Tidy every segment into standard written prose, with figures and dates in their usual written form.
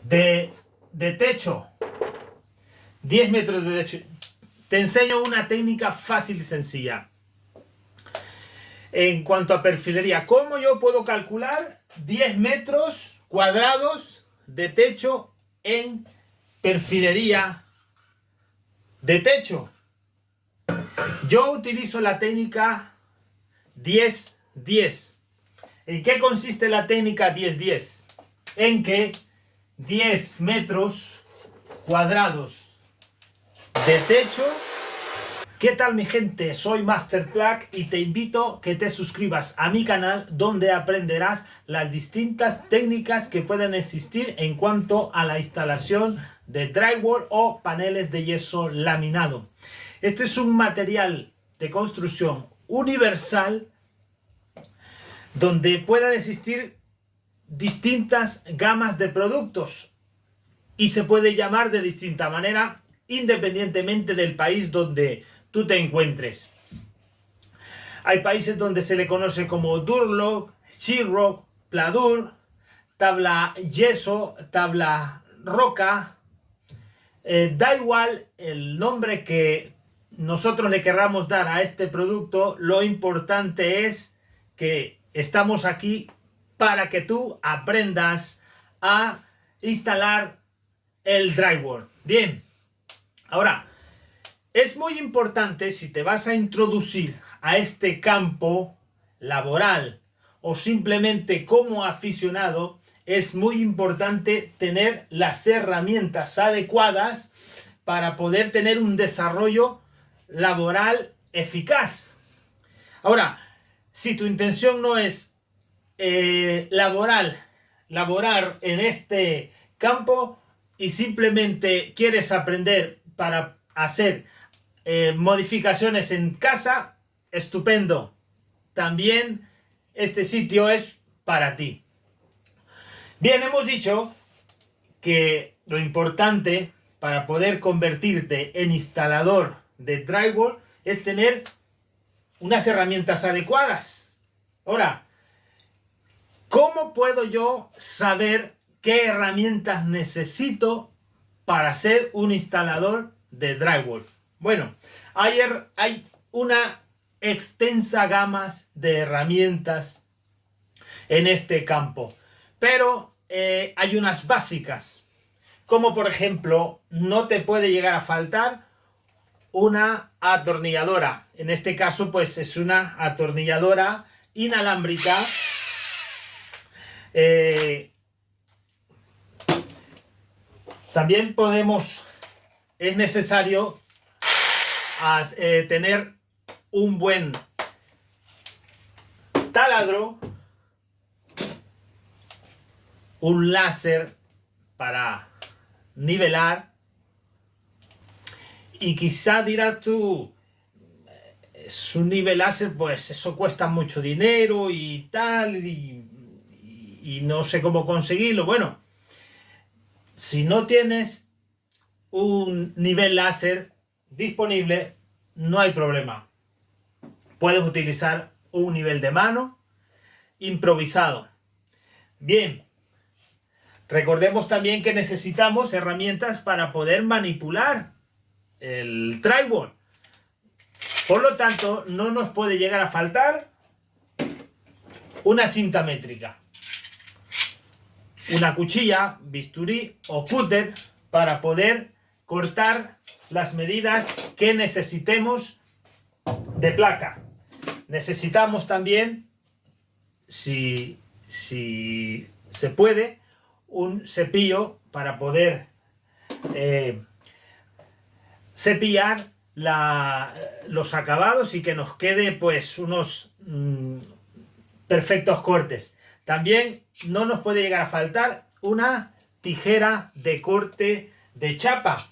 de techo. 10 metros de techo. Te enseño una técnica fácil y sencilla. En cuanto a perfilería, ¿cómo yo puedo calcular 10 metros cuadrados de techo en perfilería de techo? Yo utilizo la técnica 10-10. ¿En qué consiste la técnica 10-10? En que 10 metros cuadrados de techo. ¿Qué tal, mi gente? Soy Master Plaque y te invito a que te suscribas a mi canal, donde aprenderás las distintas técnicas que pueden existir en cuanto a la instalación de drywall o paneles de yeso laminado. Este es un material de construcción universal donde puedan existir distintas gamas de productos y se puede llamar de distinta manera independientemente del país donde tú te encuentres. Hay países donde se le conoce como Durlock, Sheetrock, Pladur, tabla yeso, tabla roca. Da igual el nombre que nosotros le querramos dar a este producto, lo importante es que estamos aquí para que tú aprendas a instalar el drywall. Bien, ahora, es muy importante, si te vas a introducir a este campo laboral o simplemente como aficionado, es muy importante tener las herramientas adecuadas para poder tener un desarrollo laboral eficaz. Ahora, si tu intención no es laborar en este campo y simplemente quieres aprender para hacer modificaciones en casa, estupendo. También este sitio es para ti. Bien, hemos dicho que lo importante para poder convertirte en instalador de drywall es tener unas herramientas adecuadas. Ahora, ¿cómo puedo yo saber qué herramientas necesito para ser un instalador de drywall? Bueno, hay una extensa gama de herramientas en este campo, pero hay unas básicas, como por ejemplo, no te puede llegar a faltar una atornilladora. En este caso, pues es una atornilladora inalámbrica. También es necesario tener un buen taladro, un láser para nivelar, y quizá dirás tú, es un nivel láser, pues eso cuesta mucho dinero y tal, y no sé cómo conseguirlo. Bueno, si no tienes un nivel láser disponible, no hay problema. Puedes utilizar un nivel de mano improvisado. Bien, recordemos también que necesitamos herramientas para poder manipular el drywall. Por lo tanto, no nos puede llegar a faltar una cinta métrica, una cuchilla, bisturí o cúter para poder cortar las medidas que necesitemos de placa. Necesitamos también, si se puede, un cepillo para poder cepillar los acabados y que nos quede pues unos perfectos cortes. También no nos puede llegar a faltar una tijera de corte de chapa.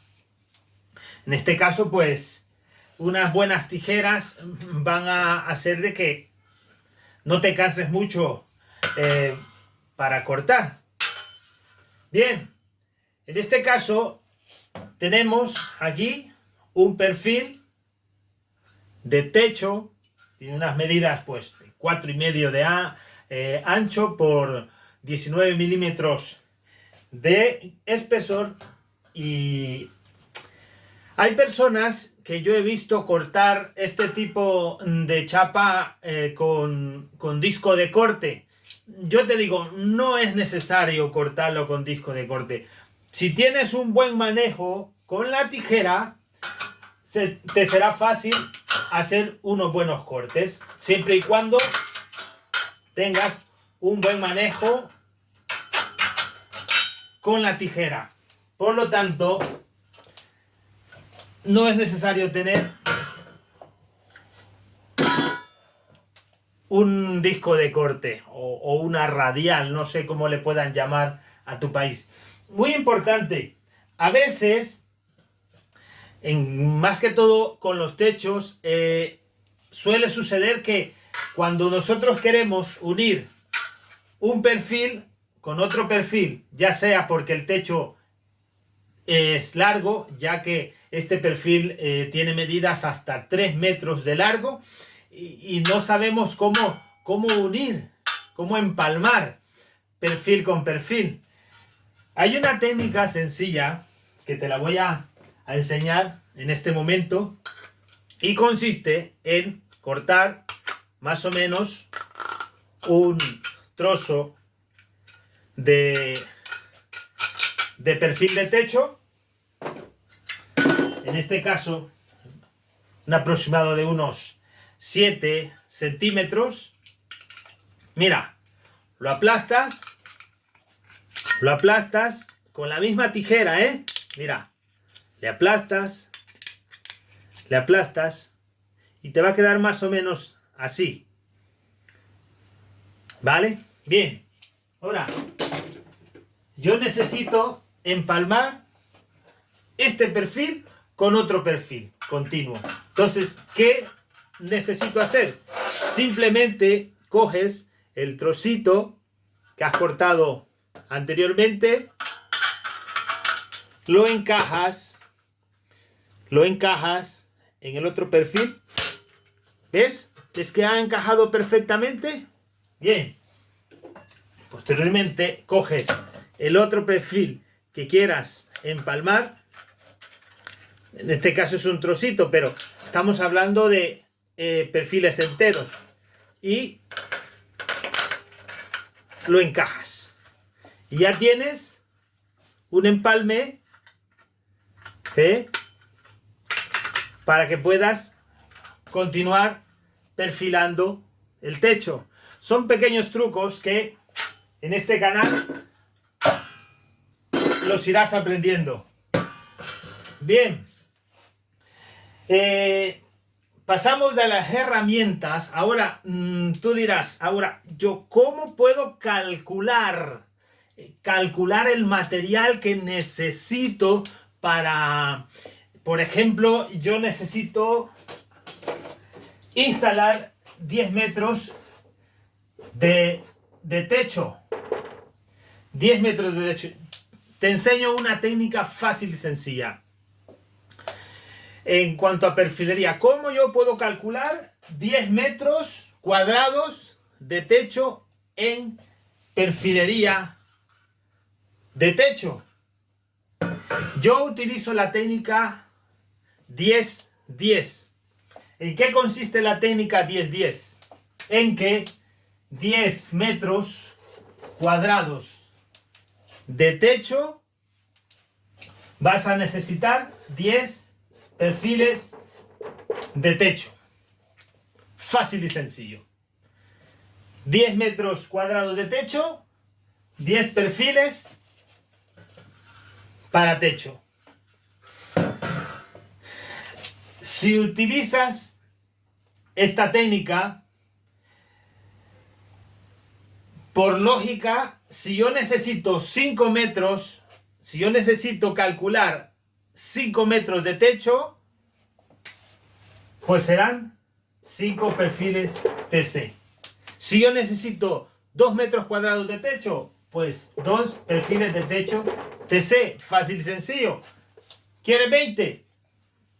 En este caso, pues, unas buenas tijeras van a hacer de que no te canses mucho para cortar. Bien, en este caso tenemos aquí un perfil de techo. Tiene unas medidas pues de 4,5 de ancho por 19 milímetros de espesor. Y hay personas que yo he visto cortar este tipo de chapa con disco de corte. Yo te digo, no es necesario cortarlo con disco de corte. Si tienes un buen manejo con la tijera, te será fácil hacer unos buenos cortes, siempre y cuando tengas un buen manejo con la tijera. Por lo tanto, no es necesario tener un disco de corte o una radial, no sé cómo le puedan llamar a tu país. Muy importante, a veces, más que todo con los techos, suele suceder que cuando nosotros queremos unir un perfil con otro perfil, ya sea porque el techo es largo, ya que este perfil tiene medidas hasta 3 metros de largo, y no sabemos cómo unir, cómo empalmar perfil con perfil. Hay una técnica sencilla que te la voy a enseñar en este momento, y consiste en cortar más o menos un trozo de perfil de techo, en este caso un aproximado de unos 7 centímetros. Mira, lo aplastas con la misma tijera, mira, le aplastas y te va a quedar más o menos así, ¿vale? Bien, ahora yo necesito empalmar este perfil con otro perfil continuo. Entonces, ¿qué necesito hacer? Simplemente coges el trocito que has cortado anteriormente, lo encajas en el otro perfil. ¿Ves? ¿Es que ha encajado perfectamente? Bien. Posteriormente coges el otro perfil que quieras empalmar. En este caso es un trocito, pero estamos hablando de perfiles enteros. Y lo encajas. Y ya tienes un empalme para que puedas continuar perfilando el techo. Son pequeños trucos que en este canal los irás aprendiendo. Bien. Pasamos de las herramientas. Ahora, tú dirás, ahora, ¿yo cómo puedo calcular el material que necesito para, por ejemplo, yo necesito instalar 10 metros de techo? 10 metros de techo. Te enseño una técnica fácil y sencilla. En cuanto a perfilería, ¿cómo yo puedo calcular 10 metros cuadrados de techo en perfilería de techo? Yo utilizo la técnica 10-10. ¿En qué consiste la técnica 10-10? En que 10 metros cuadrados de techo vas a necesitar 10 perfiles de techo. Fácil y sencillo. 10 metros cuadrados de techo, 10 perfiles para techo. Si utilizas esta técnica, por lógica, si yo necesito 5 metros, si yo necesito calcular 5 metros de techo, pues serán 5 perfiles TC. Si yo necesito 2 metros cuadrados de techo, pues 2 perfiles de techo TC. Fácil y sencillo. ¿Quieres 20?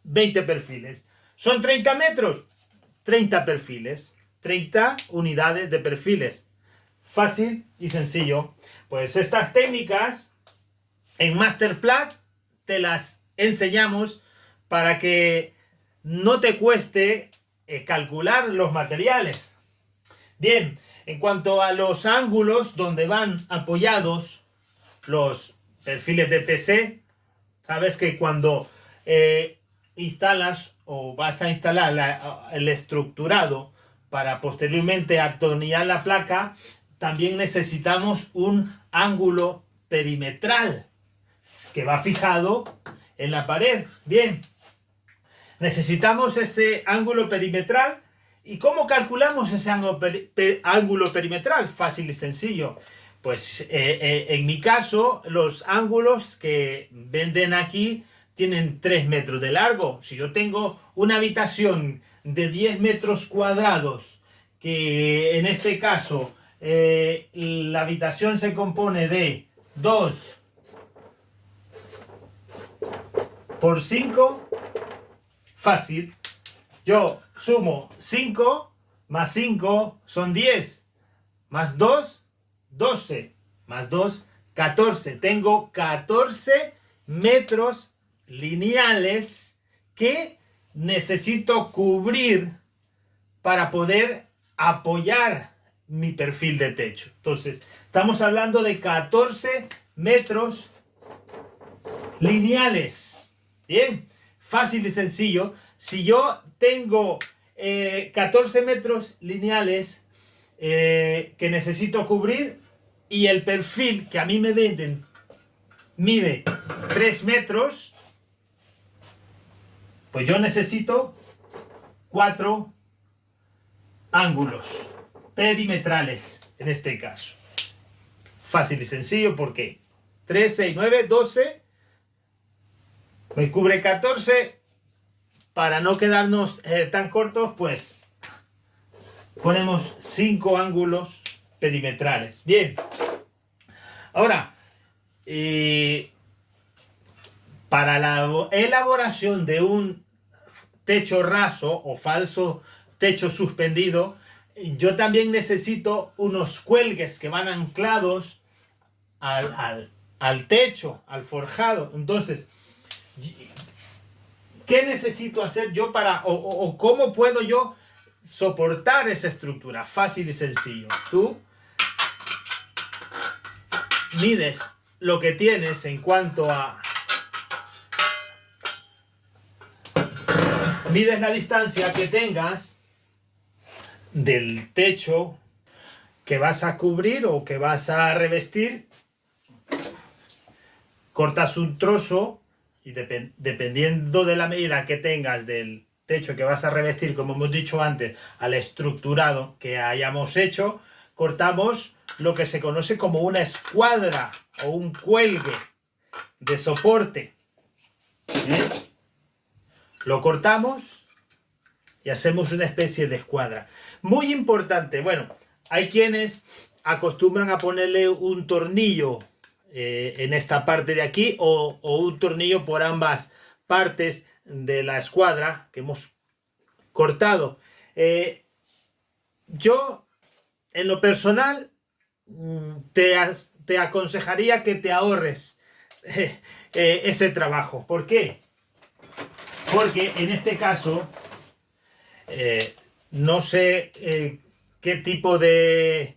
20 perfiles. ¿Son 30 metros? 30 perfiles. 30 unidades de perfiles. Fácil y sencillo. Pues estas técnicas En Masterplan te las enseñamos para que no te cueste calcular los materiales. Bien, en cuanto a los ángulos donde van apoyados los perfiles de PC, sabes que cuando instalas o vas a instalar el estructurado para posteriormente atornillar la placa, también necesitamos un ángulo perimetral que va fijado en la pared. Bien, necesitamos ese ángulo perimetral. ¿Y cómo calculamos ese ángulo perimetral? Fácil y sencillo. Pues en mi caso, los ángulos que venden aquí tienen 3 metros de largo. Si yo tengo una habitación de 10 metros cuadrados, que en este caso la habitación se compone de 2 por 5, fácil. Yo sumo 5, más 5 son 10, más 2, 12, más 2, 14. Tengo 14 metros lineales que necesito cubrir para poder apoyar mi perfil de techo. Entonces, estamos hablando de 14 metros lineales. Bien, fácil y sencillo. Si yo tengo 14 metros lineales que necesito cubrir y el perfil que a mí me venden mide 3 metros, pues yo necesito 4 ángulos perimetrales en este caso. Fácil y sencillo porque 3, 6, 9, 12 me cubre 14. Para no quedarnos tan cortos, pues ponemos 5 ángulos perimetrales. Bien. Ahora, para la elaboración de un techo raso o falso techo suspendido, yo también necesito unos cuelgues que van anclados al techo, al forjado. Entonces, ¿qué necesito hacer yo o cómo puedo yo soportar esa estructura? Fácil y sencillo. Tú mides lo que tienes en cuanto a... Mides la distancia que tengas del techo que vas a cubrir o que vas a revestir. Cortas un trozo y dependiendo de la medida que tengas del techo que vas a revestir, como hemos dicho antes, al estructurado que hayamos hecho, cortamos lo que se conoce como una escuadra o un cuelgue de soporte. Lo cortamos y hacemos una especie de escuadra. Muy importante, bueno, hay quienes acostumbran a ponerle un tornillo en esta parte de aquí o un tornillo por ambas partes de la escuadra que hemos cortado. Yo, en lo personal, te aconsejaría que te ahorres ese trabajo. ¿Por qué? Porque en este caso, no sé qué tipo de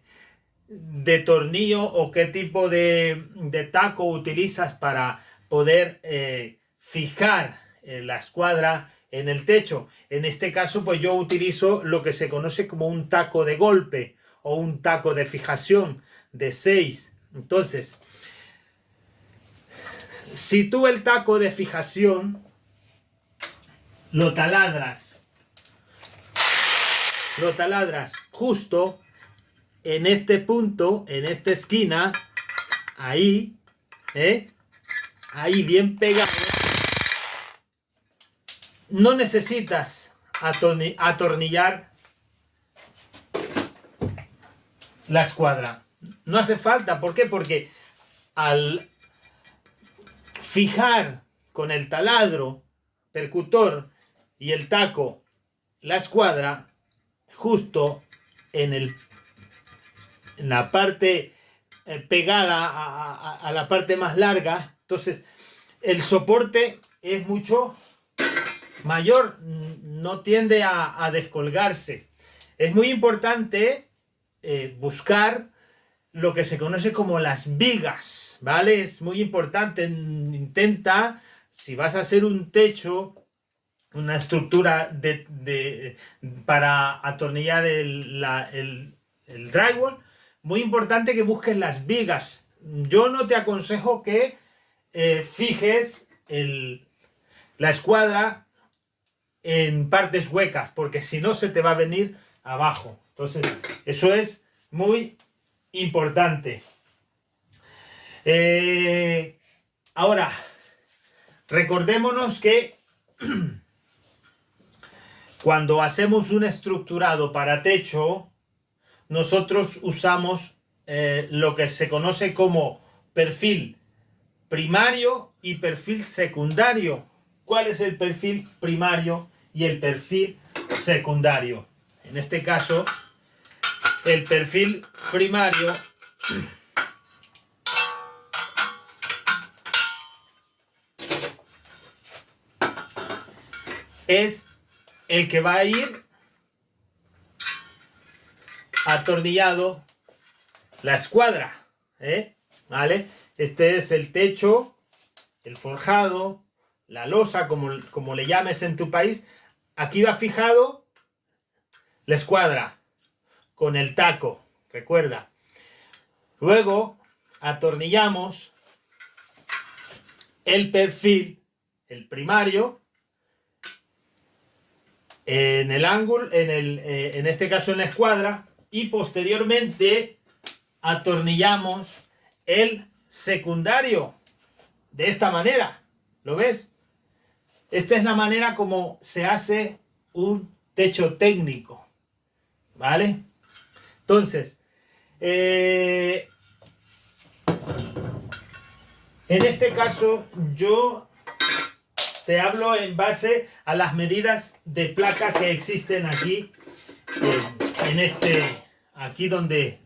tornillo o qué tipo de taco utilizas para poder fijar la escuadra en el techo. En este caso, pues yo utilizo lo que se conoce como un taco de golpe o un taco de fijación de 6. Entonces, si tú el taco de fijación lo taladras justo en este punto, en esta esquina, ahí bien pegado, no necesitas atornillar la escuadra. No hace falta. ¿Por qué? Porque al fijar con el taladro, percutor y el taco la escuadra justo en la parte pegada a la parte más larga, Entonces, el soporte es mucho mayor, no tiende a descolgarse. Es muy importante buscar lo que se conoce como las vigas, ¿vale? Es muy importante. Intenta, si vas a hacer un techo, una estructura para atornillar el drywall, muy importante que busques las vigas. Yo no te aconsejo que fijes la escuadra en partes huecas, porque si no se te va a venir abajo. Entonces, eso es muy importante. Ahora, recordémonos que cuando hacemos un estructurado para techo, nosotros usamos lo que se conoce como perfil primario y perfil secundario. ¿Cuál es el perfil primario y el perfil secundario? En este caso, el perfil primario es el que va a ir atornillado la escuadra, ¿vale? Este es el techo, el forjado, la losa, como le llames en tu país. Aquí va fijado la escuadra con el taco, recuerda. Luego atornillamos el perfil, el primario, en el ángulo, en este caso en la escuadra, y posteriormente atornillamos el secundario de esta manera. ¿Lo ves? Esta es la manera como se hace un techo técnico, ¿vale? Entonces, en este caso yo te hablo en base a las medidas de placa que existen aquí, aquí donde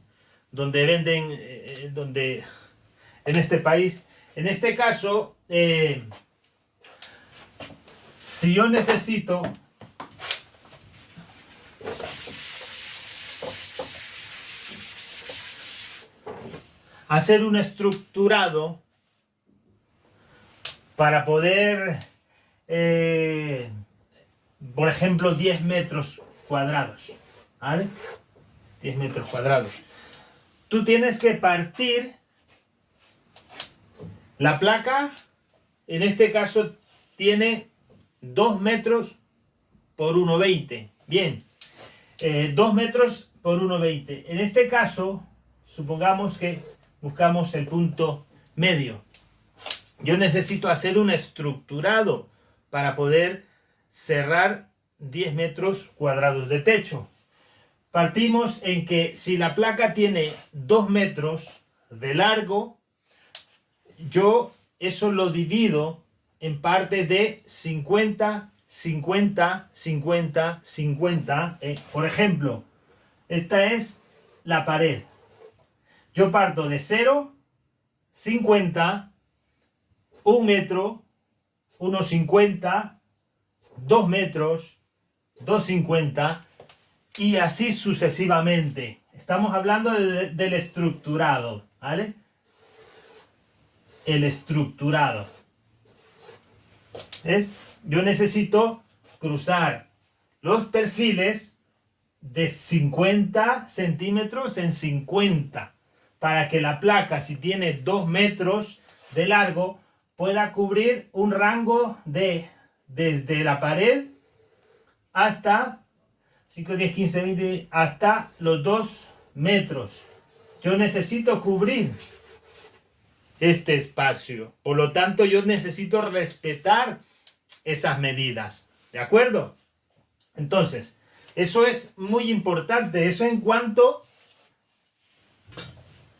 venden, en este país. En este caso, si yo necesito hacer un estructurado para poder, por ejemplo, 10 metros cuadrados, ¿vale? 10 metros cuadrados. Tú tienes que partir la placa, en este caso tiene 2 metros por 1,20. Bien, 2 metros por 1,20. En este caso, supongamos que buscamos el punto medio. Yo necesito hacer un estructurado para poder cerrar 10 metros cuadrados de techo. Partimos en que si la placa tiene 2 metros de largo, yo eso lo divido en partes de 50, 50, 50, 50. Por ejemplo, esta es la pared. Yo parto de 0, 50, 1 metro, 1,50, 2 metros, 2,50 y así sucesivamente. Estamos hablando del estructurado, ¿vale? El estructurado. ¿Ves? Yo necesito cruzar los perfiles de 50 centímetros en 50 para que la placa, si tiene 2 metros de largo, pueda cubrir un rango desde la pared hasta 5, 10, 15, 20, hasta los 2 metros. Yo necesito cubrir este espacio. Por lo tanto, yo necesito respetar esas medidas. ¿De acuerdo? Entonces, eso es muy importante. Eso en cuanto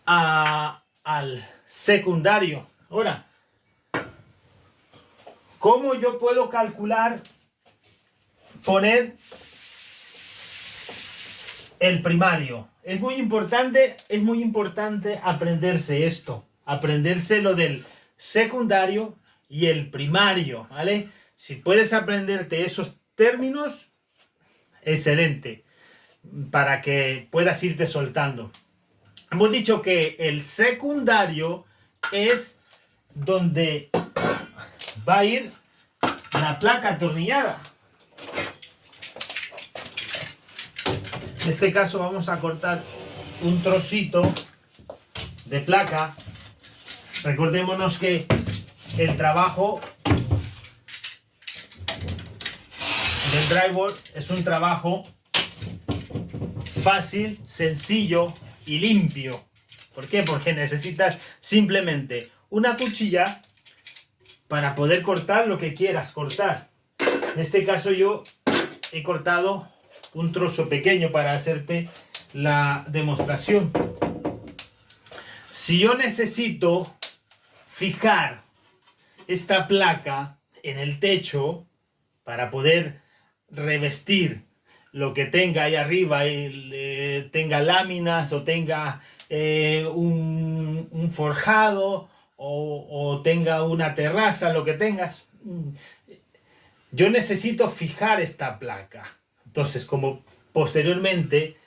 al secundario. Ahora, ¿cómo yo puedo calcular, poner el primario? Es muy importante aprenderse esto. Aprenderse lo del secundario y el primario, ¿vale? Si puedes aprenderte esos términos, excelente, para que puedas irte soltando. Hemos dicho que el secundario es donde va a ir la placa atornillada. En este caso vamos a cortar un trocito de placa. Recordémonos que el trabajo del drywall es un trabajo fácil, sencillo y limpio. ¿Por qué? Porque necesitas simplemente una cuchilla para poder cortar lo que quieras cortar. En este caso yo he cortado un trozo pequeño para hacerte la demostración. Si yo necesito fijar esta placa en el techo para poder revestir lo que tenga ahí arriba, tenga láminas o tenga un forjado o tenga una terraza, lo que tengas, yo necesito fijar esta placa. Entonces, como posteriormente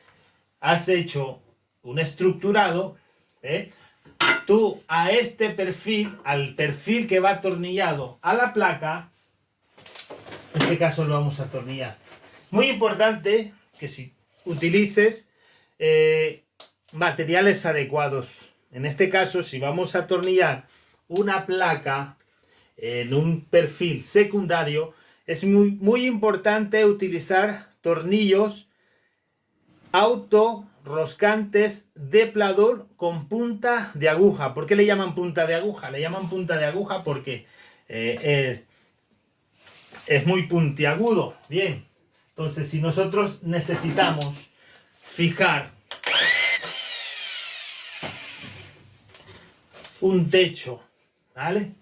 has hecho un estructurado, tú a este perfil, al perfil que va atornillado a la placa, en este caso lo vamos a atornillar. Muy importante que si utilices materiales adecuados. En este caso, si vamos a atornillar una placa en un perfil secundario, es muy importante utilizar tornillos autorroscantes de Plador con punta de aguja. ¿Por qué le llaman punta de aguja? Le llaman punta de aguja porque es muy puntiagudo. Bien, entonces si nosotros necesitamos fijar un techo, ¿vale?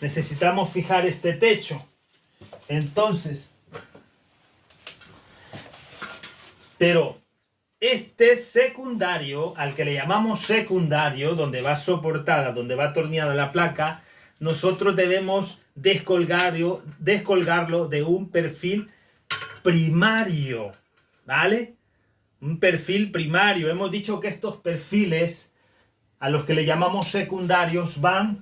Necesitamos fijar este techo. Entonces, pero este secundario, al que le llamamos secundario, donde va soportada, donde va atornillada la placa, nosotros debemos descolgarlo de un perfil primario, ¿vale? Un perfil primario. Hemos dicho que estos perfiles, a los que le llamamos secundarios, van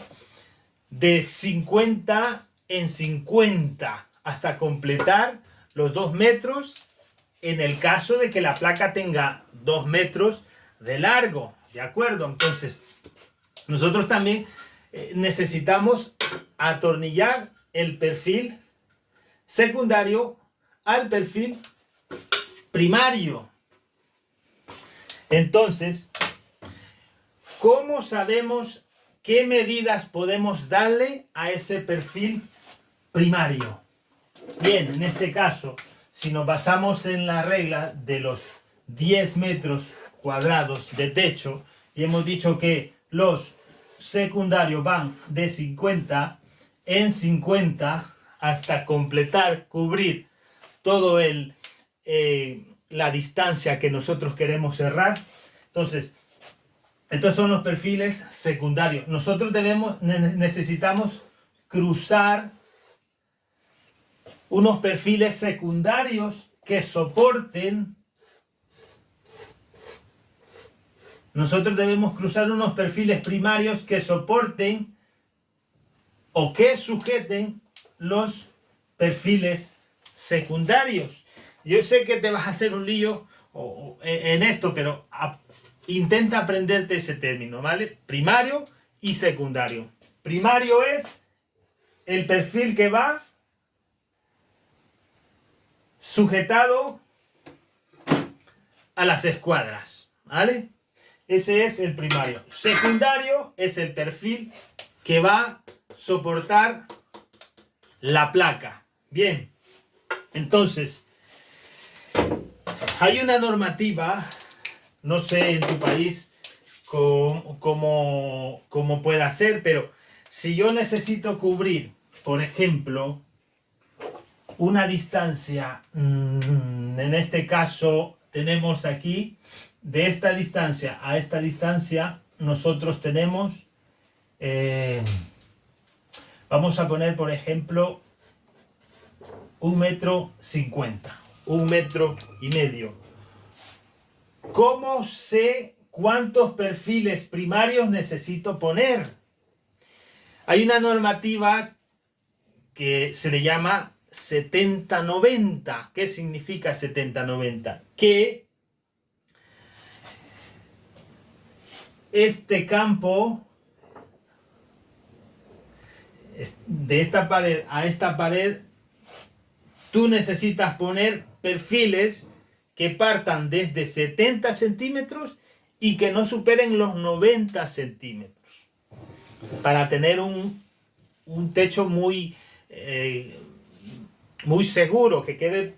de 50 en 50 hasta completar los 2 metros, en el caso de que la placa tenga 2 metros de largo, ¿de acuerdo? Entonces, nosotros también necesitamos atornillar el perfil secundario al perfil primario. Entonces, ¿cómo sabemos qué medidas podemos darle a ese perfil primario? Bien, en este caso, si nos basamos en la regla de los 10 metros cuadrados de techo, y hemos dicho que los secundarios van de 50 en 50 hasta completar, cubrir todo la distancia que nosotros queremos cerrar. Entonces, estos son los perfiles secundarios. Nosotros necesitamos cruzar unos perfiles secundarios que soporten. Nosotros debemos cruzar unos perfiles primarios que soporten o que sujeten los perfiles secundarios. Yo sé que te vas a hacer un lío en esto, pero intenta aprenderte ese término, ¿vale? Primario y secundario. Primario es el perfil que va sujetado a las escuadras, ¿vale? Ese es el primario. Secundario es el perfil que va a soportar la placa. Bien, entonces, hay una normativa, no sé en tu país cómo pueda ser, pero si yo necesito cubrir, por ejemplo, una distancia, en este caso tenemos aquí, de esta distancia a esta distancia, nosotros tenemos Vamos a poner, por ejemplo, 1,50 m, 1,5 m. ¿Cómo sé cuántos perfiles primarios necesito poner? Hay una normativa que se le llama 70-90. ¿Qué significa 70-90? Que este campo, de esta pared a esta pared, tú necesitas poner perfiles que partan desde 70 centímetros y que no superen los 90 centímetros para tener un techo muy seguro, que quede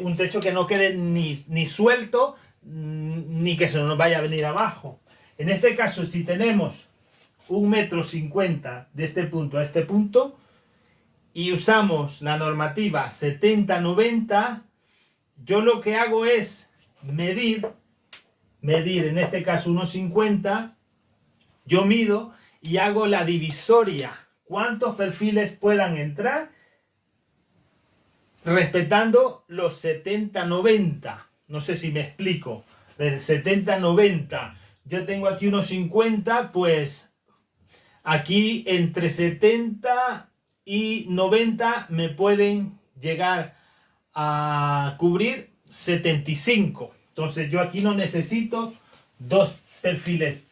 un techo que no quede ni suelto ni que se nos vaya a venir abajo. En este caso, si tenemos 1,50 m de este punto a este punto y usamos la normativa 70-90, yo lo que hago es medir en este caso 1,50, yo mido y hago la divisoria, cuántos perfiles puedan entrar respetando los 70-90. No sé si me explico. 70-90. Yo tengo aquí unos 50, pues aquí entre 70 y 90 me pueden llegar a cubrir 75. Entonces yo aquí no necesito dos perfiles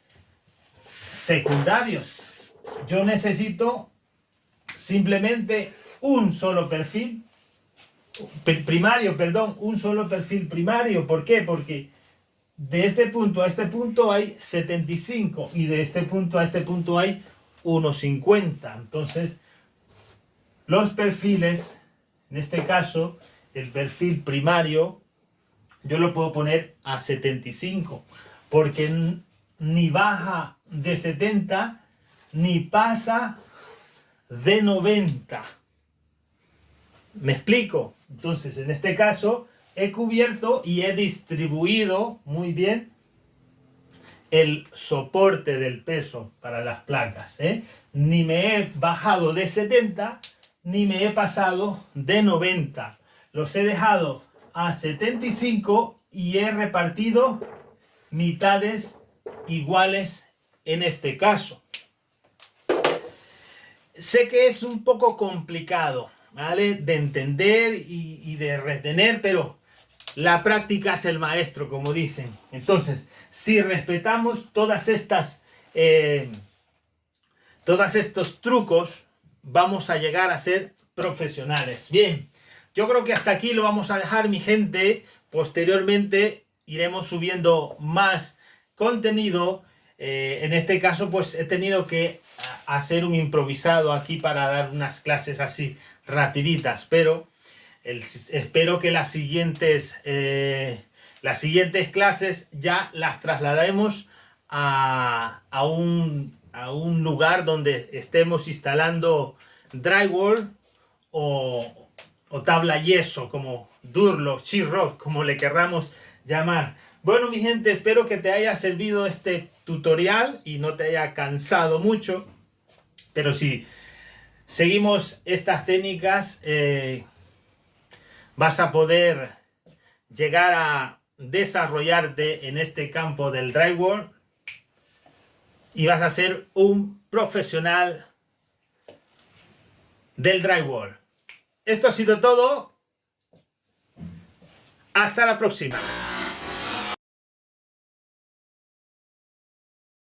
secundarios. Yo necesito simplemente un solo perfil primario, un solo perfil primario. ¿Por qué? Porque de este punto a este punto hay 75 y de este punto a este punto hay 1,50. Entonces, los perfiles, en este caso, el perfil primario, yo lo puedo poner a 75, porque ni baja de 70 ni pasa de 90. ¿Me explico? Entonces, en este caso, he cubierto y he distribuido muy bien el soporte del peso para las placas, ¿eh? Ni me he bajado de 70, ni me he pasado de 90. Los he dejado a 75 y he repartido mitades iguales en este caso. Sé que es un poco complicado, ¿vale?, de entender y de retener, pero la práctica es el maestro, como dicen. Entonces, si respetamos todos estos trucos, vamos a llegar a ser profesionales. Bien, yo creo que hasta aquí lo vamos a dejar, mi gente. Posteriormente iremos subiendo más contenido. En este caso, pues he tenido que hacer un improvisado aquí para dar unas clases así rapiditas, pero espero que las siguientes clases ya las traslademos a un lugar donde estemos instalando drywall o tabla yeso, como Durlock, Sheetrock, como le querramos llamar. Bueno, mi gente, espero que te haya servido este tutorial y no te haya cansado mucho, pero si seguimos estas técnicas, vas a poder llegar a desarrollarte en este campo del drywall y vas a ser un profesional del drywall. Esto ha sido todo. Hasta la próxima.